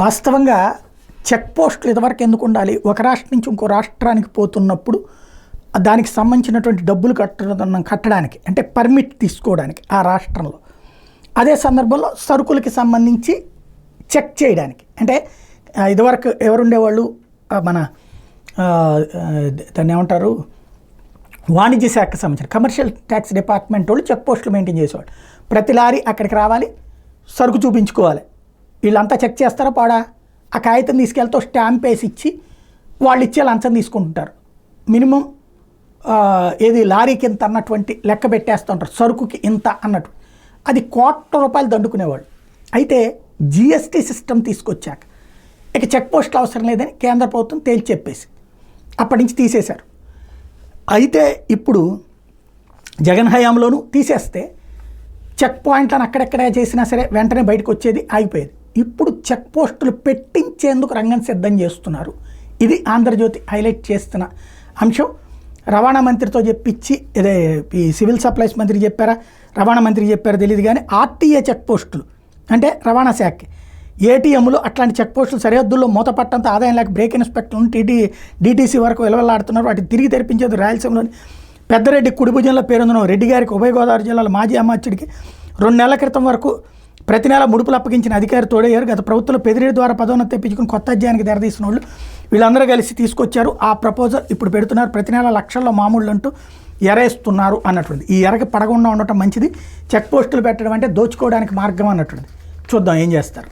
వాస్తవంగా చెక్ పోస్టులు ఇదివరకు ఎందుకు ఉండాలి? ఒక రాష్ట్రం నుంచి ఇంకో రాష్ట్రానికి పోతున్నప్పుడు దానికి సంబంధించినటువంటి డబ్బులు కట్టడానికి, అంటే పర్మిట్ తీసుకోవడానికి ఆ రాష్ట్రంలో. అదే సందర్భంలో సరుకులకి సంబంధించి చెక్ చేయడానికి, అంటే ఇదివరకు ఎవరుండేవాళ్ళు, మన దాన్ని ఏమంటారు, వాణిజ్య శాఖకు సంబంధించిన కమర్షియల్ ట్యాక్స్ డిపార్ట్మెంట్ వాళ్ళు చెక్ పోస్టులు మెయింటైన్ చేసేవాళ్ళు. ప్రతి లారీ అక్కడికి రావాలి, సరుకు చూపించుకోవాలి. వీళ్ళంతా చెక్ చేస్తారా పాడా? ఆ కాగితం తీసుకెళ్తే స్టాంప్ వేసి ఇచ్చి వాళ్ళు ఇచ్చే లంచం తీసుకుంటుంటారు. మినిమం ఏది లారీకి ఇంత అన్నటువంటి లెక్క పెట్టేస్తుంటారు, సరుకుకి ఇంత అన్నట్టు. అది ₹1,00,00,000 దండుకునేవాళ్ళు. అయితే జిఎస్టీ సిస్టమ్ తీసుకొచ్చాక ఇక చెక్ పోస్టులు అవసరం లేదని కేంద్ర ప్రభుత్వం తేల్చి చెప్పేసి అప్పటి నుంచి తీసేశారు. అయితే ఇప్పుడు జగన్ హయాంలోనూ తీసేస్తే చెక్ పాయింట్లను అక్కడెక్కడ చేసినా సరే వెంటనే బయటకు వచ్చేది, ఆగిపోయేది. ఇప్పుడు చెక్ పోస్టులు పెట్టించేందుకు రంగం సిద్ధం చేస్తున్నారు. ఇది ఆంధ్రజ్యోతి హైలైట్ చేస్తున్న అంశం. రవాణా మంత్రితో చెప్పించి, ఇదే ఈ సివిల్ సప్లైస్ మంత్రి చెప్పారా, రవాణా మంత్రికి చెప్పారో తెలియదు కానీ ఆర్టీఏ చెక్ పోస్టులు అంటే రవాణా శాఖకి, ఏటీఎంలు అట్లాంటి చెక్ పోస్టులు సరిహద్దుల్లో మూతపట్టంతో ఆదాయం లేక బ్రేక్ ఇన్స్పెక్టర్లను డీటీసీ వరకు వెలవెల్లాడుతున్నారు. వాటిని తిరిగి తెరిపించేది రాయలసీమలోని పెద్దరెడ్డి కుడిభుజంలో పేరొందిన రెడ్డి గారికి ఉభయ గోదావరి జిల్లాల మాజీ అమాత్యుడికి 2 నెలల క్రితం వరకు ప్రతి నెల ముడుపులు అప్పగించిన అధికారి తోడయ్యారు. గత ప్రభుత్వంలో పెదిరెడ్డి ద్వారా పదోన్నతి తెప్పించుకుని కొత్త అధ్యాయానికి తెరదీసిన వాళ్ళు వీళ్ళందరూ కలిసి తీసుకొచ్చారు. ఆ ప్రపోజల్ ఇప్పుడు పెడుతున్నారు. ప్రతి నెల లక్షల్లో మామూళ్ళు అంటూ ఎరేస్తున్నారు అన్నటువంటి. ఈ ఎరకి పడకుండా ఉండటం మంచిది. చెక్ పోస్టులు పెట్టడం అంటే దోచుకోవడానికి మార్గం అన్నటువంటి. చూద్దాం ఏం చేస్తారు.